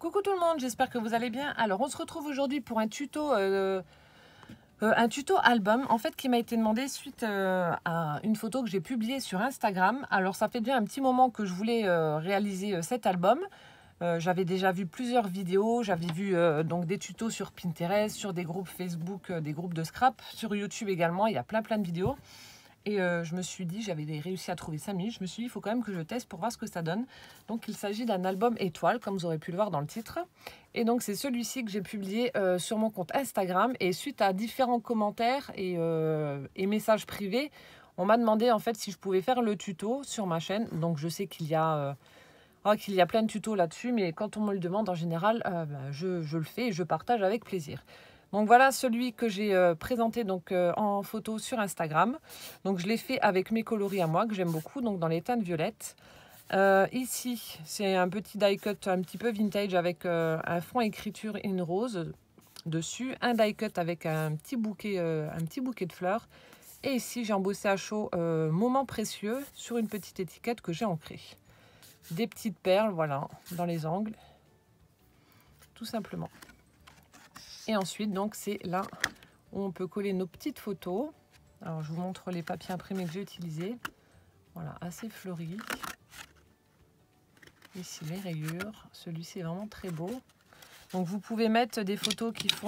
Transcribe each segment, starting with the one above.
Coucou tout le monde, j'espère que vous allez bien. Alors on se retrouve aujourd'hui pour un tuto album en fait qui m'a été demandé suite à une photo que j'ai publiée sur Instagram. Alors ça fait déjà un petit moment que je voulais réaliser cet album. J'avais déjà vu plusieurs vidéos, j'avais vu donc des tutos sur Pinterest, sur des groupes Facebook, des groupes de scrap, sur YouTube également, il y a plein de vidéos. Et je me suis dit, j'avais réussi à trouver 5 minutes, je me suis dit, il faut quand même que je teste pour voir ce que ça donne. Donc il s'agit d'un album étoile, comme vous aurez pu le voir dans le titre. Et donc c'est celui-ci que j'ai publié sur mon compte Instagram. Et suite à différents commentaires et messages privés, on m'a demandé en fait si je pouvais faire le tuto sur ma chaîne. Donc je sais qu'il y a plein de tutos là-dessus, mais quand on me le demande en général, je le fais et je partage avec plaisir. Donc voilà celui que j'ai présenté donc, en photo sur Instagram. Donc je l'ai fait avec mes coloris à moi que j'aime beaucoup, donc dans les teintes violettes. Ici c'est un petit die cut un petit peu vintage avec un fond écriture in rose dessus, un die cut avec un petit bouquet de fleurs. Et ici j'ai embossé à chaud moment précieux sur une petite étiquette que j'ai ancrée. Des petites perles, voilà, dans les angles, tout simplement. Et ensuite, donc, c'est là où on peut coller nos petites photos. Alors, je vous montre les papiers imprimés que j'ai utilisés. Voilà, assez fleuri. Ici, les rayures. Celui-ci est vraiment très beau. Donc, vous pouvez mettre des photos qui font,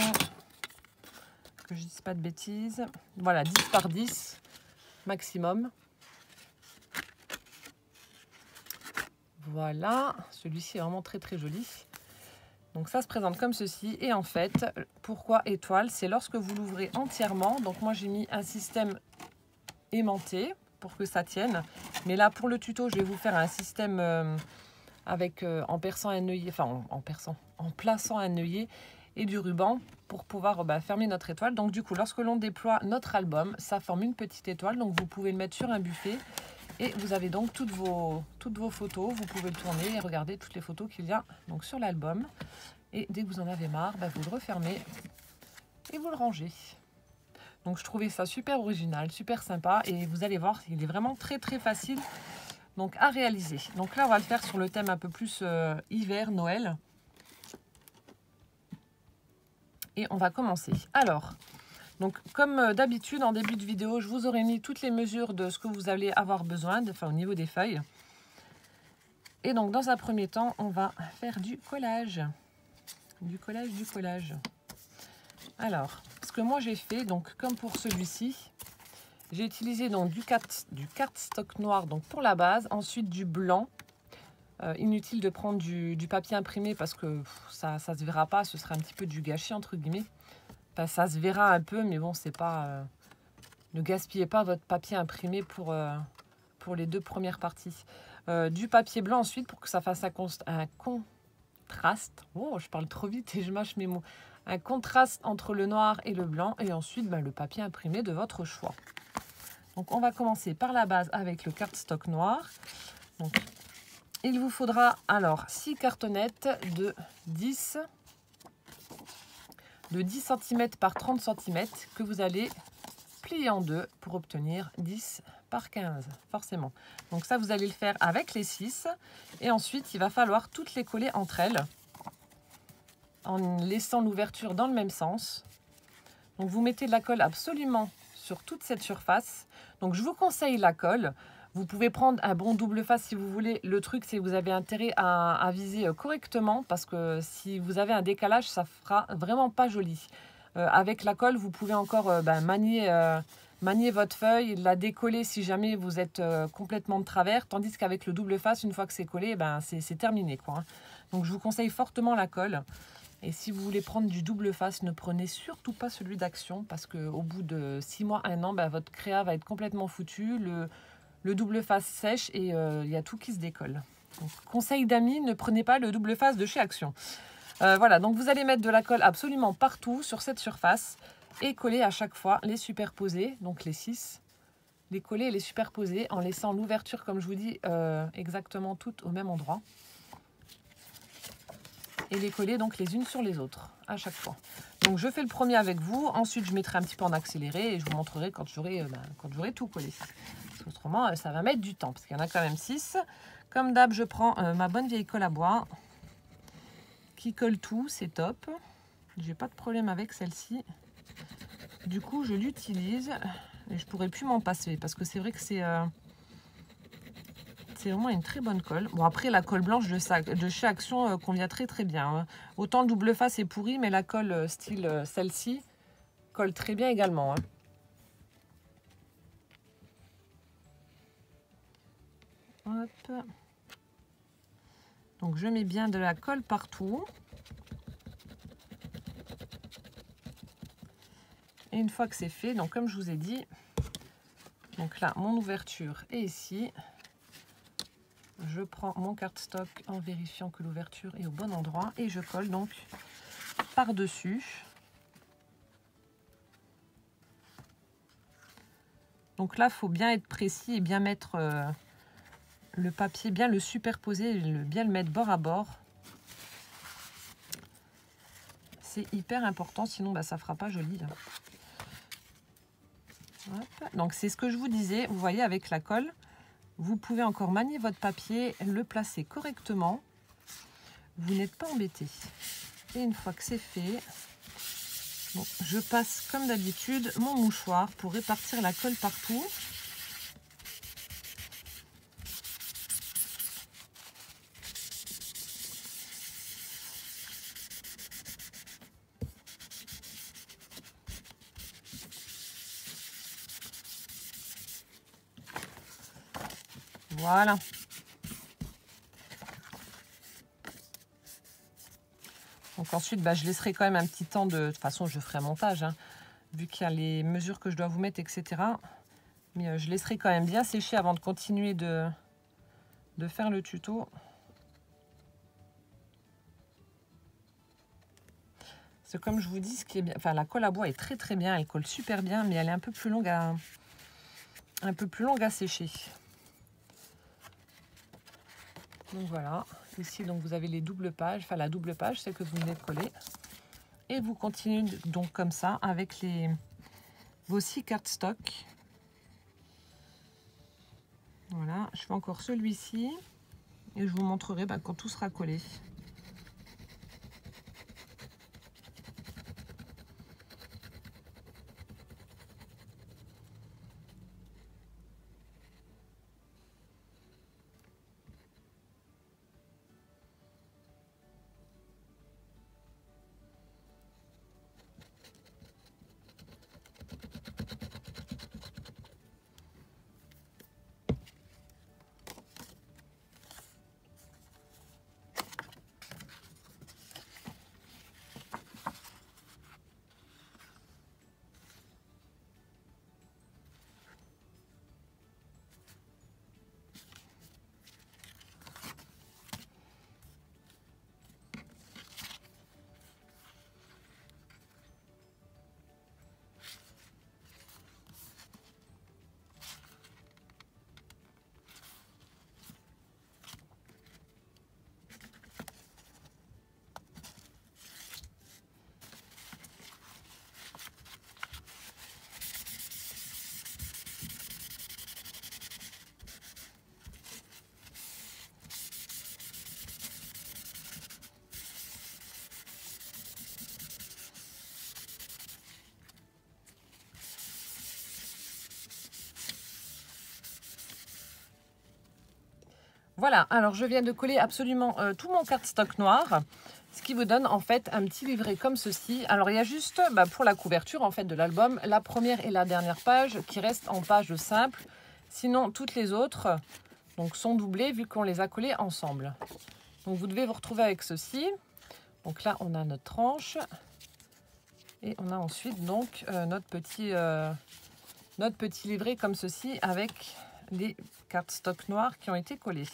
que je ne dise pas de bêtises, voilà, 10 par 10 maximum. Voilà, celui-ci est vraiment très joli. Donc ça se présente comme ceci. Et en fait, pourquoi étoile? C'est lorsque vous l'ouvrez entièrement. Donc moi j'ai mis un système aimanté pour que ça tienne. Mais là pour le tuto, je vais vous faire un système en perçant un œillet, enfin en plaçant un œillet et du ruban pour pouvoir fermer notre étoile. Donc du coup, lorsque l'on déploie notre album, ça forme une petite étoile. Donc vous pouvez le mettre sur un buffet. Et vous avez donc toutes vos photos, vous pouvez le tourner et regarder toutes les photos qu'il y a donc sur l'album. Et dès que vous en avez marre, vous le refermez et vous le rangez. Donc je trouvais ça super original, super sympa. Et vous allez voir, il est vraiment très facile donc, à réaliser. Donc là, on va le faire sur le thème un peu plus hiver, Noël. Et on va commencer. Alors... donc, comme d'habitude, en début de vidéo, je vous aurais mis toutes les mesures de ce que vous allez avoir besoin, au niveau des feuilles. Et donc, dans un premier temps, on va faire du collage. Du collage. Alors, ce que moi j'ai fait, donc comme pour celui-ci, j'ai utilisé donc du cardstock noir donc pour la base, ensuite du blanc. Inutile de prendre du papier imprimé parce que ça se verra pas, ce sera un petit peu du gâchis entre guillemets. Ça se verra un peu, mais bon, c'est pas... ne gaspillez pas votre papier imprimé pour les deux premières parties. Du papier blanc ensuite, pour que ça fasse un contraste. Oh, je parle trop vite et je mâche mes mots. Un contraste entre le noir et le blanc. Et ensuite, le papier imprimé de votre choix. Donc, on va commencer par la base avec le cardstock noir. Donc, il vous faudra alors 6 cartonnettes de 10 cm par 30 cm que vous allez plier en deux pour obtenir 10 par 15, forcément. Donc ça, vous allez le faire avec les 6. Et ensuite, il va falloir toutes les coller entre elles en laissant l'ouverture dans le même sens. Donc vous mettez de la colle absolument sur toute cette surface. Donc je vous conseille la colle. Vous pouvez prendre un bon double face si vous voulez. Le truc, c'est que vous avez intérêt à viser correctement parce que si vous avez un décalage, ça fera vraiment pas joli. Avec la colle, vous pouvez encore manier votre feuille, la décoller si jamais vous êtes complètement de travers. Tandis qu'avec le double face, une fois que c'est collé, c'est terminé, quoi. Donc je vous conseille fortement la colle. Et si vous voulez prendre du double face, ne prenez surtout pas celui d'Action parce qu'au bout de 6 mois, 1 an, votre créa va être complètement foutu. Le double face sèche et il y a tout qui se décolle. Donc, conseil d'amis, ne prenez pas le double face de chez Action. Voilà, donc vous allez mettre de la colle absolument partout sur cette surface et coller à chaque fois, les superposer, donc les 6, les coller et les superposer en laissant l'ouverture, comme je vous dis, exactement toutes au même endroit. Et les coller donc les unes sur les autres à chaque fois. Donc je fais le premier avec vous, ensuite je mettrai un petit peu en accéléré et je vous montrerai quand j'aurai tout collé. Parce qu'autrement ça va mettre du temps parce qu'il y en a quand même 6. Comme d'hab, je prends ma bonne vieille colle à bois. qui colle tout, c'est top. J'ai pas de problème avec celle-ci. Du coup, je l'utilise et je pourrais plus m'en passer parce que c'est vrai que c'est vraiment une très bonne colle. Bon, après, la colle blanche de chez Action convient très très bien. Hein. Autant le double face est pourri, mais la colle style celle-ci colle très bien également. Hein. Hop. Donc, je mets bien de la colle partout. Et une fois que c'est fait, donc comme je vous ai dit, donc là, mon ouverture est ici. Je prends mon cardstock en vérifiant que l'ouverture est au bon endroit et je colle donc par-dessus. Donc là, il faut bien être précis et bien mettre le papier, bien le superposer, bien le mettre bord à bord. C'est hyper important, sinon bah, ça ne fera pas joli. Là. Hop. Donc c'est ce que je vous disais, vous voyez avec la colle, vous pouvez encore manier votre papier, le placer correctement. Vous n'êtes pas embêté. Et une fois que c'est fait, bon, je passe comme d'habitude mon mouchoir pour répartir la colle partout. Voilà. Donc ensuite, bah, je laisserai quand même un petit temps de... De toute façon, je ferai un montage, hein, vu qu'il y a les mesures que je dois vous mettre, etc. Mais je laisserai quand même bien sécher avant de continuer de faire le tuto. C'est comme je vous dis, ce qui est bien... Enfin, la colle à bois est très très bien. Elle colle super bien, mais elle est un peu plus longue à sécher. Donc voilà, ici donc vous avez les doubles pages, enfin la double page, celle que vous venez de coller. Et vous continuez donc comme ça avec vos 6 cardstock. Voilà, je fais encore celui-ci et je vous montrerai quand tout sera collé. Voilà, alors je viens de coller absolument tout mon cardstock noir, ce qui vous donne en fait un petit livret comme ceci. Alors il y a juste pour la couverture en fait de l'album, la première et la dernière page qui restent en page simple. Sinon toutes les autres donc, sont doublées vu qu'on les a collées ensemble. Donc vous devez vous retrouver avec ceci. Donc là on a notre tranche et on a ensuite donc notre petit livret comme ceci avec les cardstock noirs qui ont été collés.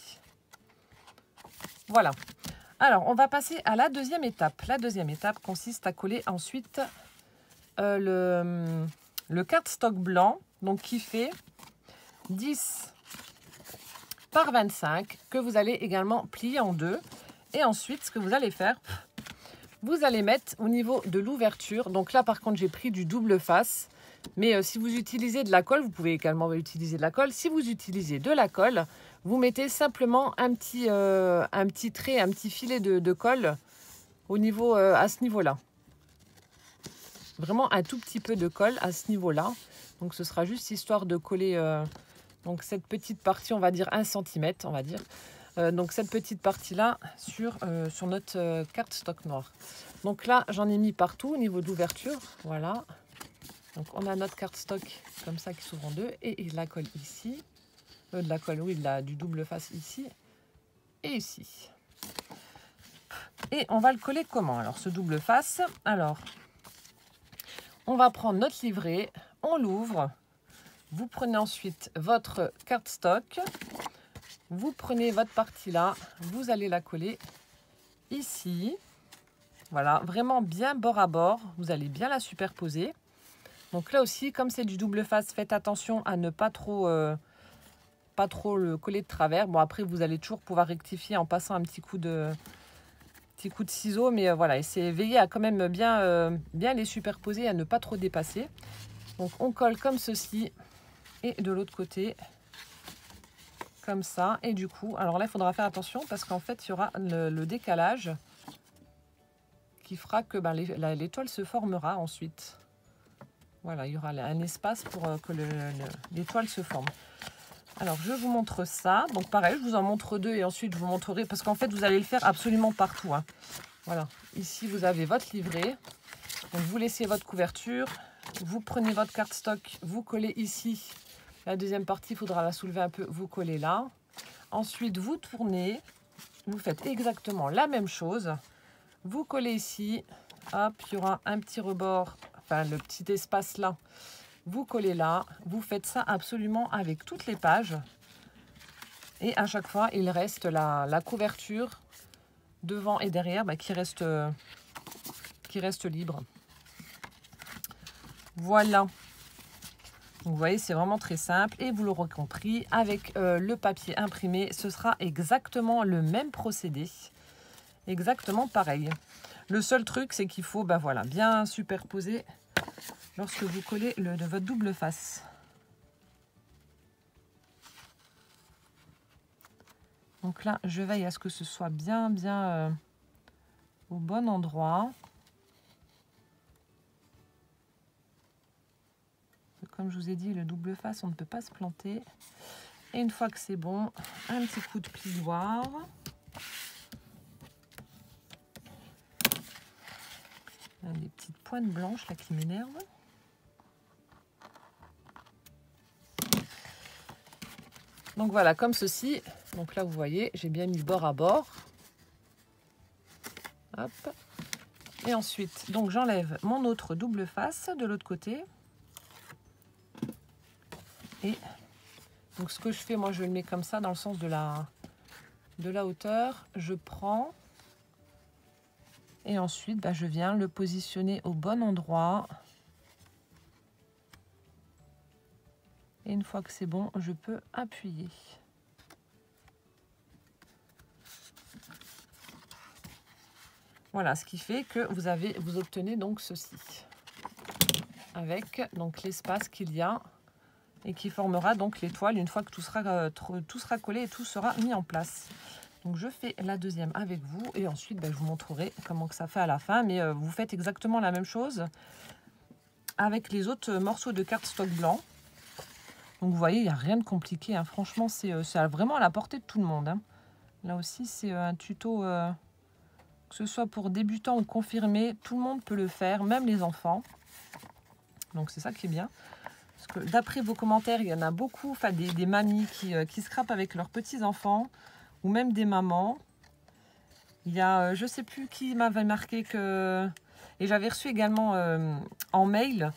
Voilà. Alors, on va passer à la deuxième étape. La deuxième étape consiste à coller ensuite le cardstock blanc, donc qui fait 10 par 25, que vous allez également plier en deux. Et ensuite, ce que vous allez faire, vous allez mettre au niveau de l'ouverture. Donc là, par contre, j'ai pris du double face. Mais si vous utilisez de la colle, vous pouvez également utiliser de la colle. Si vous utilisez de la colle, vous mettez simplement un petit trait, un petit filet de colle au niveau, à ce niveau-là. Vraiment un tout petit peu de colle à ce niveau-là. Donc ce sera juste histoire de coller donc cette petite partie, on va dire 1 cm, on va dire. Donc cette petite partie-là sur notre cardstock noir. Donc là, j'en ai mis partout au niveau d'ouverture. Voilà. Donc on a notre cardstock comme ça qui s'ouvre en deux et de la colle ici. De la colle, oui, du double face ici et ici. Et on va le coller comment? Alors ce double face, alors on va prendre notre livret, on l'ouvre. Vous prenez ensuite votre cardstock, vous prenez votre partie là, vous allez la coller ici. Voilà, vraiment bien bord à bord, vous allez bien la superposer. Donc là aussi, comme c'est du double face, faites attention à ne pas trop le coller de travers. Bon, après, vous allez toujours pouvoir rectifier en passant un petit coup de ciseaux, mais voilà, veillez à quand même bien les superposer, à ne pas trop dépasser. Donc on colle comme ceci et de l'autre côté comme ça. Et du coup, alors là il faudra faire attention parce qu'en fait il y aura le décalage qui fera que l'étoile se formera ensuite. Voilà, il y aura un espace pour que l'étoile se forme. Alors je vous montre ça. Donc pareil, je vous en montre deux et ensuite je vous montrerai parce qu'en fait vous allez le faire absolument partout, hein. Voilà, ici vous avez votre livret. Donc vous laissez votre couverture, vous prenez votre cardstock, vous collez ici. La deuxième partie, il faudra la soulever un peu, vous collez là. Ensuite, vous tournez, vous faites exactement la même chose. Vous collez ici, hop, il y aura un petit rebord, enfin le petit espace là. Vous collez là, vous faites ça absolument avec toutes les pages. Et à chaque fois, il reste la couverture devant et derrière qui reste libre. Voilà. Donc, vous voyez, c'est vraiment très simple et vous l'aurez compris, avec le papier imprimé, ce sera exactement le même procédé. Exactement pareil. Le seul truc, c'est qu'il faut voilà, bien superposer lorsque vous collez de votre double face. Donc là, je veille à ce que ce soit bien au bon endroit. Comme je vous ai dit, le double face, on ne peut pas se planter. Et une fois que c'est bon, un petit coup de plioir. Il y a des petites pointes blanches là qui m'énervent. Donc voilà, comme ceci. Donc là, vous voyez, j'ai bien mis bord à bord. Hop. Et ensuite, donc j'enlève mon autre double face de l'autre côté. Et donc ce que je fais, moi je le mets comme ça dans le sens de la hauteur. Je prends et ensuite je viens le positionner au bon endroit. Et une fois que c'est bon, je peux appuyer. Voilà, ce qui fait que vous obtenez donc ceci. Avec donc l'espace qu'il y a et qui formera donc l'étoile une fois que tout sera collé et tout sera mis en place. Donc je fais la deuxième avec vous et ensuite je vous montrerai comment que ça fait à la fin. Mais vous faites exactement la même chose avec les autres morceaux de cardstock blanc. Donc vous voyez, il n'y a rien de compliqué, hein. Franchement, c'est vraiment à la portée de tout le monde, hein. Là aussi, c'est un tuto, que ce soit pour débutants ou confirmés, tout le monde peut le faire, même les enfants. Donc c'est ça qui est bien. Parce que d'après vos commentaires, il y en a beaucoup, enfin des mamies qui scrapent avec leurs petits-enfants, ou même des mamans. Il y a, je ne sais plus qui m'avait marqué que... Et j'avais reçu également en mail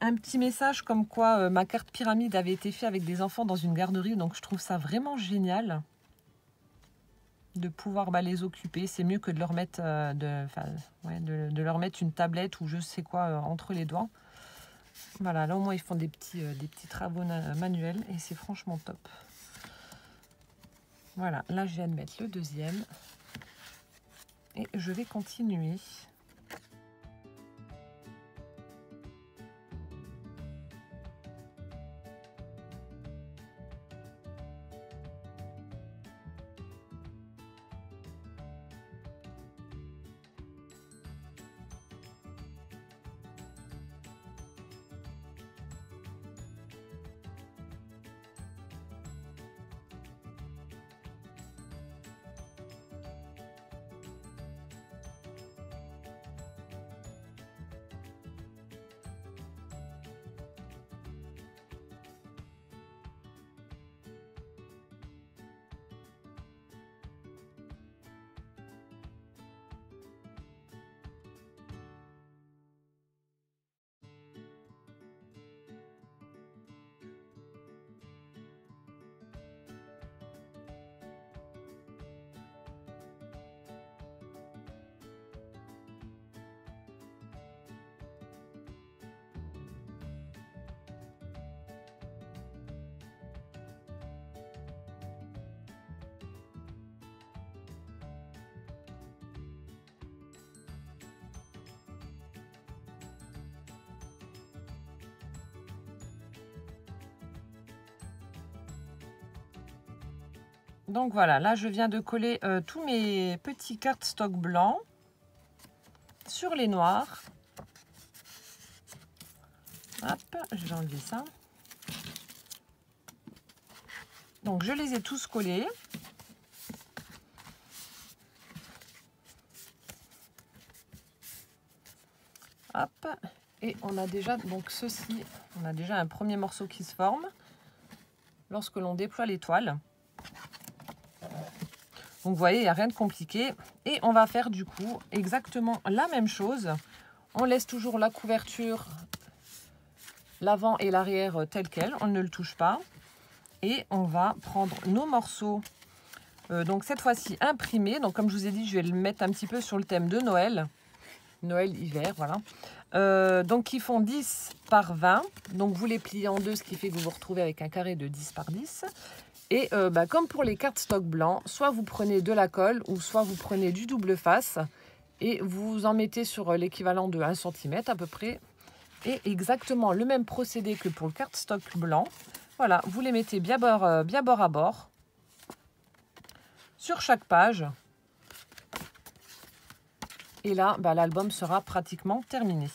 un petit message comme quoi ma carte pyramide avait été faite avec des enfants dans une garderie. Donc je trouve ça vraiment génial de pouvoir les occuper. C'est mieux que de leur mettre, de leur mettre une tablette ou je sais quoi entre les doigts. Voilà, là au moins ils font des petits travaux manuels et c'est franchement top. Voilà, là je viens de mettre le deuxième et je vais continuer. Donc voilà, là je viens de coller tous mes petits cardstock blancs sur les noirs. Hop, je vais enlever ça. Donc je les ai tous collés. Hop, et on a déjà donc ceci, on a déjà un premier morceau qui se forme lorsque l'on déploie les toiles. Donc vous voyez, il n'y a rien de compliqué. Et on va faire du coup exactement la même chose. On laisse toujours la couverture, l'avant et l'arrière tel quel, on ne le touche pas. Et on va prendre nos morceaux, donc cette fois-ci imprimés. Donc comme je vous ai dit, je vais le mettre un petit peu sur le thème de Noël. Noël-hiver, voilà. Donc qui font 10 par 20. Donc vous les pliez en deux, ce qui fait que vous vous retrouvez avec un carré de 10 par 10. Et comme pour les cardstock blancs, soit vous prenez de la colle ou soit vous prenez du double face et vous en mettez sur l'équivalent de 1 cm à peu près. Et exactement le même procédé que pour le cardstock blanc. Voilà, vous les mettez bien bord à bord sur chaque page. Et là, l'album sera pratiquement terminé.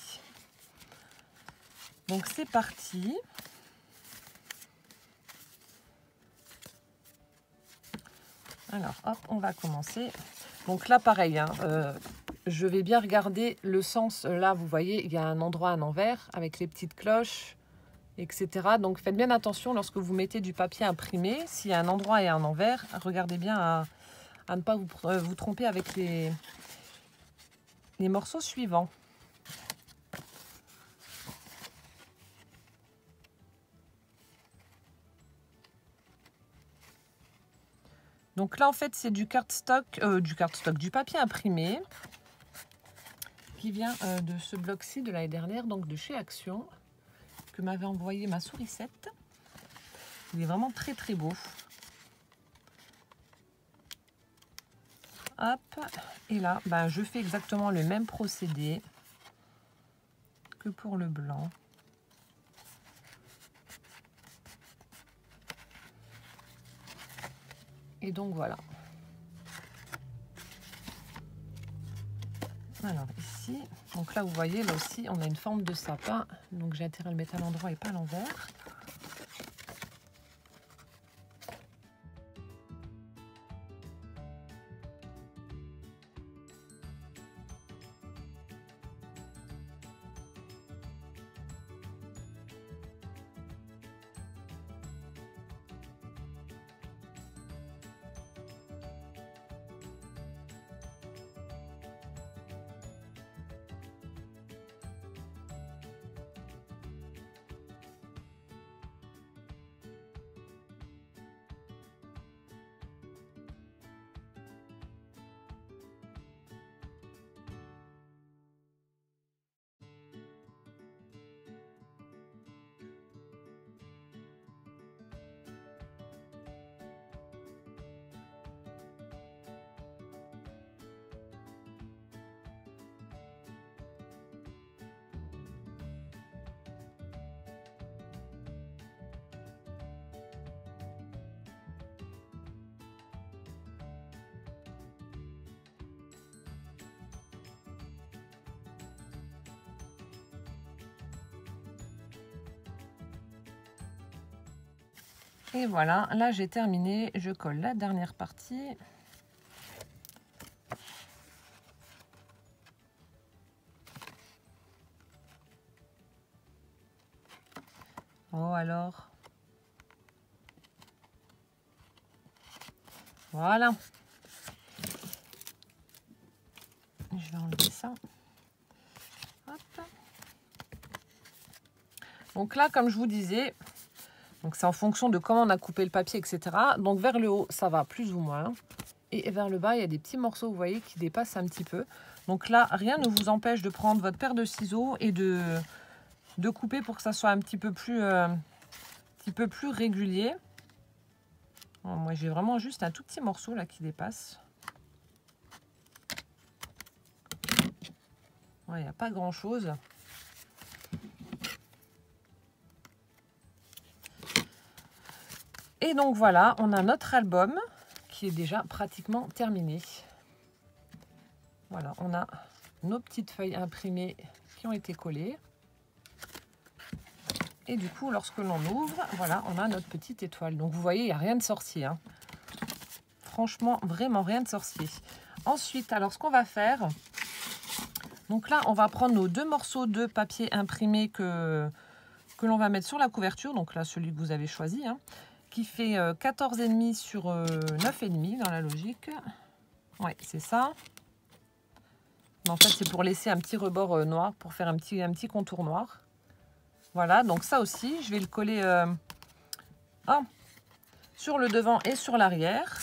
Donc c'est parti. Alors, hop, on va commencer. Donc là, pareil, hein, je vais bien regarder le sens. Là, vous voyez, il y a un endroit à l'envers avec les petites cloches, etc. Donc faites bien attention lorsque vous mettez du papier imprimé. S'il y a un endroit et un envers, regardez bien à ne pas vous tromper avec les morceaux suivants. Donc là, en fait, c'est du cardstock, du papier imprimé qui vient de ce bloc-ci de l'année dernière, donc de chez Action, que m'avait envoyé ma sourisette. Il est vraiment très très beau. Hop, et là, je fais exactement le même procédé que pour le blanc. Et donc voilà. Alors ici, donc là vous voyez, là aussi on a une forme de sapin, donc j'ai intérêt à le mettre à l'endroit et pas à l'envers. Et voilà, là j'ai terminé, je colle la dernière partie. Oh alors. Voilà. Je vais enlever ça. Hop. Donc là, comme je vous disais, donc c'est en fonction de comment on a coupé le papier, etc. Donc vers le haut, ça va plus ou moins. Et vers le bas, il y a des petits morceaux, vous voyez, qui dépassent un petit peu. Donc là, rien ne vous empêche de prendre votre paire de ciseaux et de couper pour que ça soit un petit peu plus régulier. Alors, moi, j'ai vraiment juste un tout petit morceau là qui dépasse. Ouais, il n'y a pas grand-chose. Et donc voilà, on a notre album qui est déjà pratiquement terminé. Voilà, on a nos petites feuilles imprimées qui ont été collées. Et du coup, lorsque l'on ouvre, voilà, on a notre petite étoile. Donc vous voyez, il n'y a rien de sorcier, hein. Franchement, vraiment rien de sorcier. Ensuite, alors ce qu'on va faire, donc là, on va prendre nos 2 morceaux de papier imprimé que l'on va mettre sur la couverture. Donc là, celui que vous avez choisi, hein, qui fait 14,5 sur 9,5 dans la logique. Ouais, c'est ça. Mais en fait, c'est pour laisser un petit rebord noir, pour faire un petit contour noir. Voilà, donc ça aussi, je vais le coller sur le devant et sur l'arrière.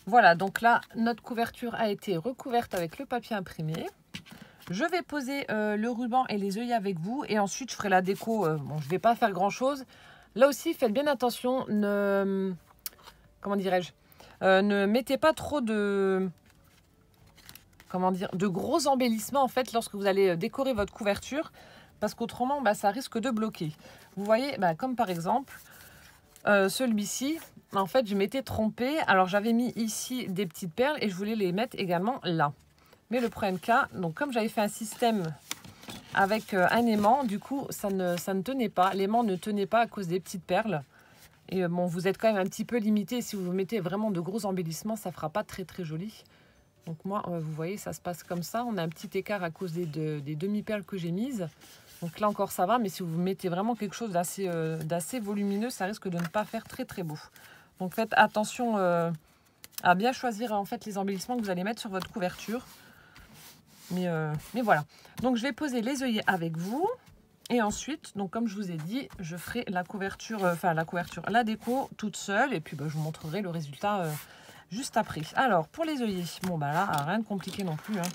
Voilà, donc là, notre couverture a été recouverte avec le papier imprimé. Je vais poser le ruban et les œillets avec vous et ensuite je ferai la déco. Bon, je ne vais pas faire grand chose. Là aussi, faites bien attention. Comment dirais-je, ne mettez pas trop de... de gros embellissements en fait lorsque vous allez décorer votre couverture. Parce qu'autrement, ça risque de bloquer. Vous voyez, comme par exemple, celui-ci... En fait, je m'étais trompée. Alors, j'avais mis ici des petites perles et je voulais les mettre également là. Mais le problème cas, donc comme j'avais fait un système avec un aimant, du coup, ça ne tenait pas. L'aimant ne tenait pas à cause des petites perles. Et bon, vous êtes quand même un petit peu limité. Si vous mettez vraiment de gros embellissements, ça ne fera pas très très joli. Donc moi, vous voyez, ça se passe comme ça. On a un petit écart à cause des demi-perles que j'ai mises. Donc là encore, ça va. Mais si vous mettez vraiment quelque chose d'assez volumineux, ça risque de ne pas faire très très beau. Donc faites attention à bien choisir en fait les embellissements que vous allez mettre sur votre couverture. Mais voilà. Donc je vais poser les œillets avec vous. Et ensuite, donc comme je vous ai dit, je ferai la couverture, la déco toute seule. Et puis je vous montrerai le résultat juste après. Alors pour les œillets, bon là, rien de compliqué non plus, hein.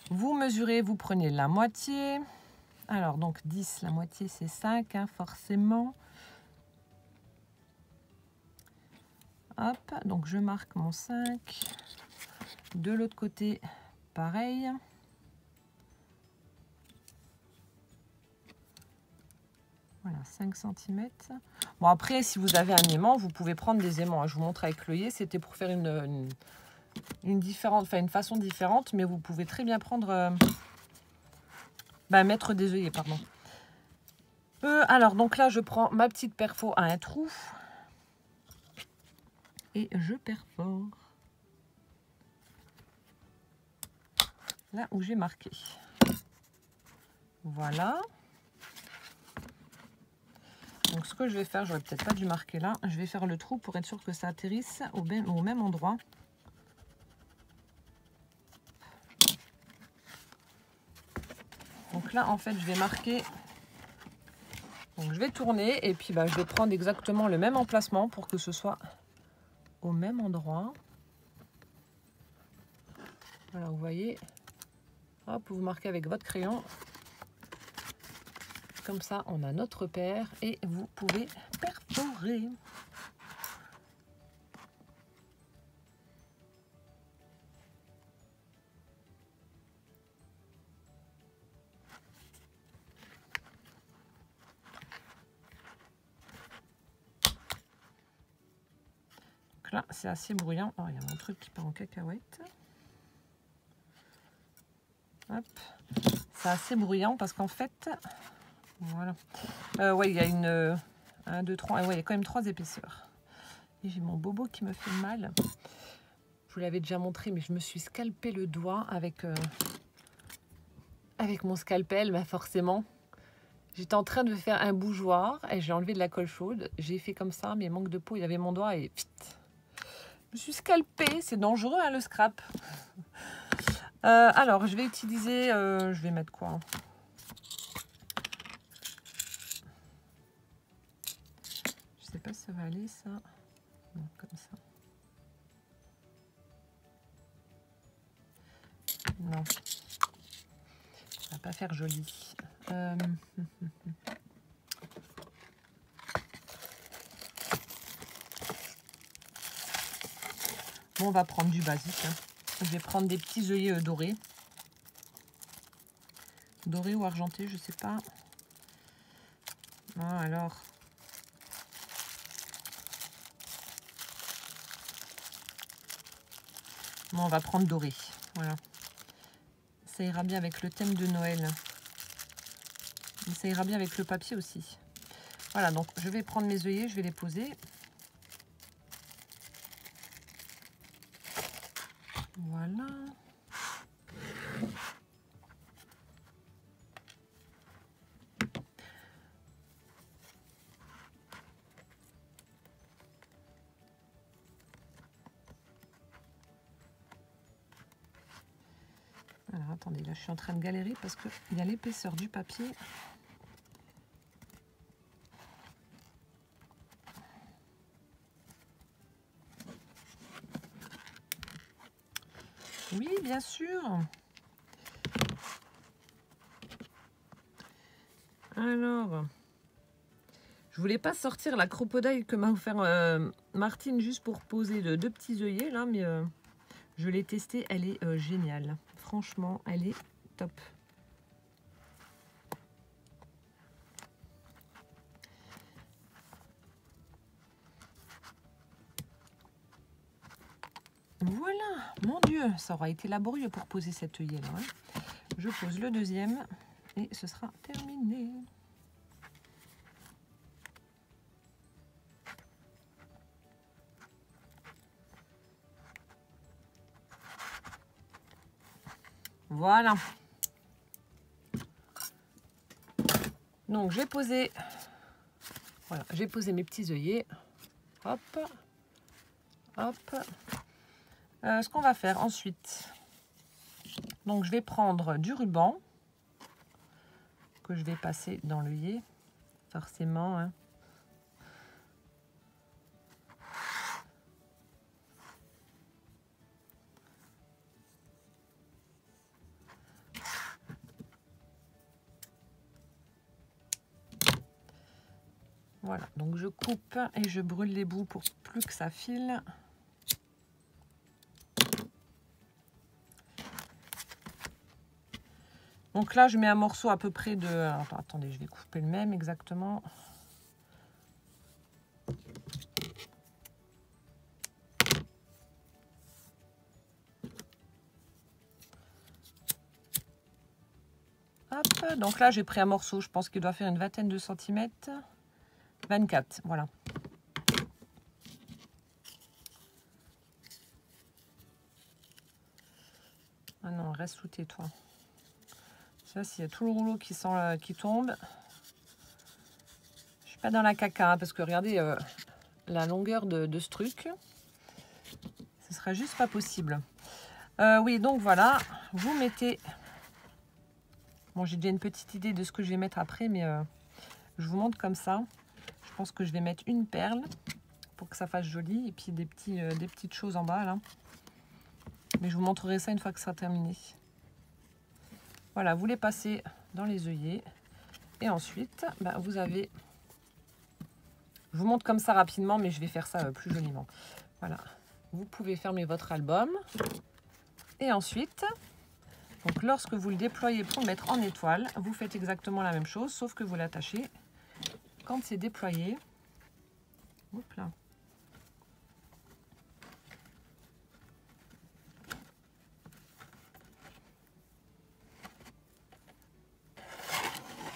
Vous mesurez, vous prenez la moitié. Alors donc 10, la moitié c'est 5, hein, forcément. Hop, donc je marque mon 5. De l'autre côté, pareil. Voilà, 5 cm. Bon, après, si vous avez un aimant, vous pouvez prendre des aimants. Je vous montre avec l'œillet, c'était pour faire une façon différente, mais vous pouvez très bien prendre... mettre des œillets, pardon. Alors, donc là, je prends ma petite perfo à un trou. Et je perfore là où j'ai marqué. Voilà. Donc ce que je vais faire, j'aurais peut-être pas dû marquer là. Je vais faire le trou pour être sûr que ça atterrisse au même endroit. Donc là, en fait, je vais marquer. Donc je vais tourner et puis je vais prendre exactement le même emplacement pour que ce soit au même endroit. Voilà, vous voyez. Hop, vous marquez avec votre crayon. Comme ça, on a notre repère et vous pouvez perforer. Donc là, c'est assez bruyant. Oh, il y a mon truc qui part en cacahuète. Hop. C'est assez bruyant parce qu'en fait, voilà. Ouais, il y a une 1, 2, 3. Ouais, il y a quand même 3 épaisseurs. Et j'ai mon bobo qui me fait mal. Je vous l'avais déjà montré, mais je me suis scalpé le doigt avec mon scalpel, bah forcément. J'étais en train de faire un bougeoir et j'ai enlevé de la colle chaude. J'ai fait comme ça, mais manque de peau, il y avait mon doigt et je me suis scalpé. C'est dangereux, hein, le scrap. Alors, je vais utiliser... je vais mettre quoi? Je sais pas si ça va aller, ça. Non, comme ça. Non. Ça va pas faire joli. Bon, on va prendre du basique. Hein. Je vais prendre des petits œillets dorés. Dorés ou argentés, je sais pas. Ah, alors. Bon, on va prendre doré. Voilà. Ça ira bien avec le thème de Noël. Mais ça ira bien avec le papier aussi. Voilà, donc je vais prendre mes œillets, je vais les poser. Voilà. Alors attendez, là je suis en train de galérer parce qu'il y a l'épaisseur du papier. Oui, bien sûr. Alors, je voulais pas sortir la crocodile que m'a offert Martine juste pour poser de 2 petits œillets là, mais je l'ai testée, elle est géniale. Franchement, elle est top. Voilà, mon Dieu, ça aura été laborieux pour poser cet œillet là. Hein. Je pose le deuxième et ce sera terminé. Voilà. Donc j'ai posé, voilà, j'ai posé mes petits œillets. Hop, hop. Ce qu'on va faire ensuite, donc je vais prendre du ruban que je vais passer dans l'œillet, forcément. Hein. Voilà, donc je coupe et je brûle les bouts pour plus que ça file. Donc là, je mets un morceau à peu près de... Attendez, je vais couper le même exactement. Hop, donc là, j'ai pris un morceau, je pense qu'il doit faire une vingtaine de centimètres. 24, voilà. Ah non, reste sous tais-toi. Ça, s'il y a tout le rouleau qui tombe. Je suis pas dans la caca, hein, parce que regardez la longueur de ce truc. Ce sera juste pas possible. Oui, donc voilà, vous mettez... Bon, j'ai déjà une petite idée de ce que je vais mettre après, mais je vous montre comme ça. Je pense que je vais mettre une perle pour que ça fasse joli. Et puis des petites choses en bas, là. Mais je vous montrerai ça une fois que ça sera terminé. Voilà, vous les passez dans les œillets. Et ensuite, bah, vous avez... Je vous montre comme ça rapidement, mais je vais faire ça plus joliment. Voilà. Vous pouvez fermer votre album. Et ensuite, donc lorsque vous le déployez pour le mettre en étoile, vous faites exactement la même chose, sauf que vous l'attachez quand c'est déployé. Hop là.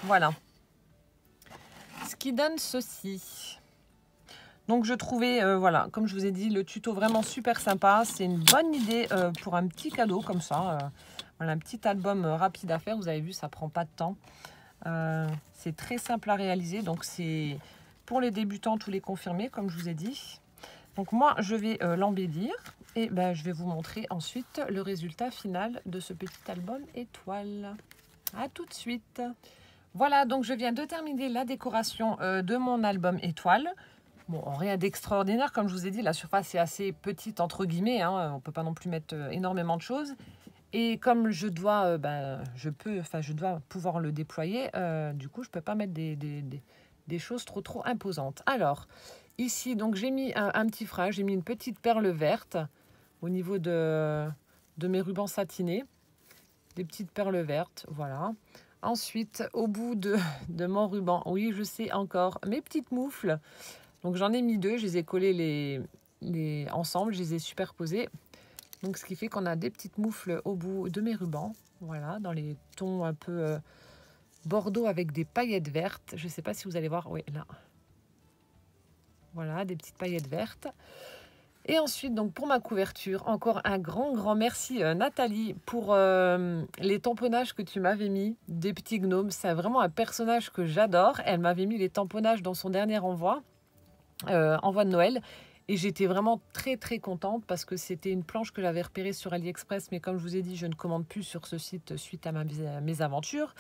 Voilà. Ce qui donne ceci. Donc je trouvais, voilà, comme je vous ai dit, le tuto vraiment super sympa. C'est une bonne idée pour un petit cadeau comme ça. Voilà, un petit album rapide à faire. Vous avez vu, ça prend pas de temps. C'est très simple à réaliser. Donc c'est pour les débutants, tous les confirmés, comme je vous ai dit. Donc moi, je vais l'embellir. Et ben, je vais vous montrer ensuite le résultat final de ce petit album étoile. À tout de suite. Voilà, donc je viens de terminer la décoration de mon album étoile. Bon, rien d'extraordinaire, comme je vous ai dit, la surface est assez petite, entre guillemets. Hein, on ne peut pas non plus mettre énormément de choses. Et comme je dois, je dois pouvoir le déployer, du coup, je ne peux pas mettre des choses trop imposantes. Alors, ici, donc j'ai mis un petit frein, j'ai mis une petite perle verte au niveau de mes rubans satinés. Des petites perles vertes, voilà. Ensuite, au bout de mon ruban, oui, je sais encore, mes petites moufles. Donc j'en ai mis 2, je les ai collées ensemble, je les ai superposées. Donc ce qui fait qu'on a des petites moufles au bout de mes rubans. Voilà, dans les tons un peu bordeaux avec des paillettes vertes. Je ne sais pas si vous allez voir, oui, là. Voilà, des petites paillettes vertes. Et ensuite, donc pour ma couverture, encore un grand merci Nathalie pour les tamponnages que tu m'avais mis des petits gnomes. C'est vraiment un personnage que j'adore. Elle m'avait mis les tamponnages dans son dernier envoi de Noël. Et j'étais vraiment très contente parce que c'était une planche que j'avais repérée sur AliExpress. Mais comme je vous ai dit, je ne commande plus sur ce site suite à mes aventures.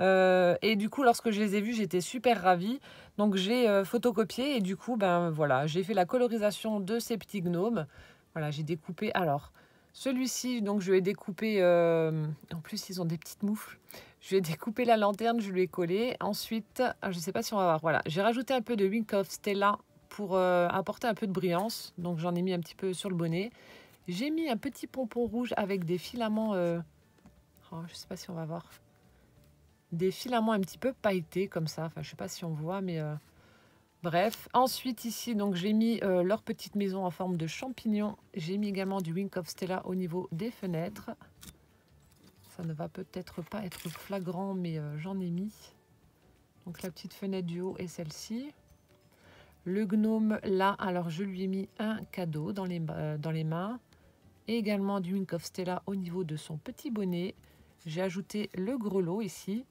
Et du coup, lorsque je les ai vus, j'étais super ravie. Donc j'ai photocopié et du coup, ben voilà, j'ai fait la colorisation de ces petits gnomes. Voilà, j'ai découpé. Alors, celui-ci, donc je lui ai découpé. En plus, ils ont des petites moufles. Je lui ai découpé la lanterne, je lui ai collé. Ensuite, je ne sais pas si on va voir. Voilà, j'ai rajouté un peu de Wink of Stella pour apporter un peu de brillance. Donc j'en ai mis un petit peu sur le bonnet. J'ai mis un petit pompon rouge avec des filaments. Je ne sais pas si on va voir. Des filaments un petit peu pailletés comme ça. Enfin, je sais pas si on voit, mais bref. Ensuite, ici, donc j'ai mis leur petite maison en forme de champignon. J'ai mis également du Wink of Stella au niveau des fenêtres. Ça ne va peut-être pas être flagrant, mais j'en ai mis. Donc la petite fenêtre du haut est celle-ci. Le gnome, là, alors je lui ai mis un cadeau dans les mains. Et également du Wink of Stella au niveau de son petit bonnet. J'ai ajouté le grelot ici.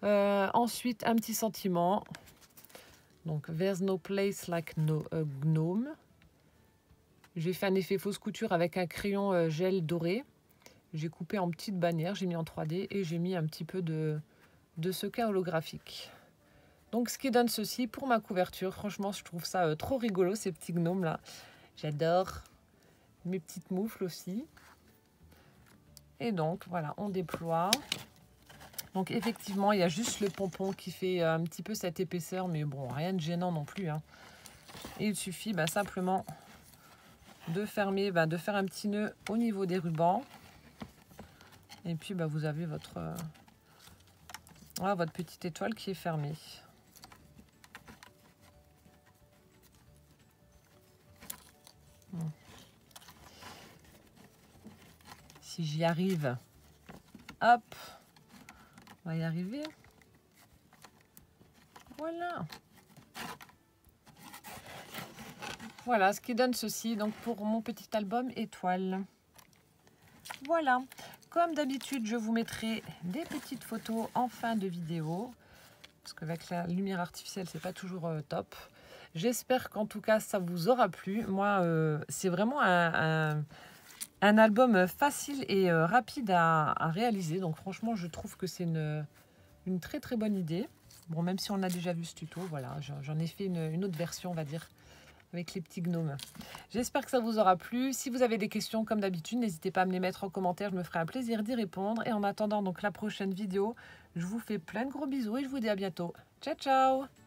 Ensuite, un petit sentiment. Donc, there's no place like no gnome. J'ai fait un effet fausse couture avec un crayon gel doré. J'ai coupé en petites bannières, j'ai mis en 3D et j'ai mis un petit peu de sequin holographique. Donc, ce qui donne ceci pour ma couverture. Franchement, je trouve ça trop rigolo, ces petits gnomes là. J'adore. Mes petites moufles aussi. Et donc, voilà, on déploie. Donc effectivement, il y a juste le pompon qui fait un petit peu cette épaisseur, mais bon, rien de gênant non plus. Hein. Et il suffit simplement de fermer, de faire un petit nœud au niveau des rubans. Et puis vous avez votre petite étoile qui est fermée. Si j'y arrive, hop, on va y arriver. Voilà. Voilà ce qui donne ceci donc pour mon petit album étoile. Voilà. Comme d'habitude, je vous mettrai des petites photos en fin de vidéo. Parce qu'avec la lumière artificielle, c'est pas toujours top. J'espère qu'en tout cas, ça vous aura plu. Moi, c'est vraiment un album facile et rapide à réaliser. Donc franchement, je trouve que c'est une très bonne idée. Bon, même si on a déjà vu ce tuto, voilà, j'en ai fait une autre version, on va dire, avec les petits gnomes. J'espère que ça vous aura plu. Si vous avez des questions, comme d'habitude, n'hésitez pas à me les mettre en commentaire. Je me ferai un plaisir d'y répondre. Et en attendant donc la prochaine vidéo, je vous fais plein de gros bisous et je vous dis à bientôt. Ciao, ciao!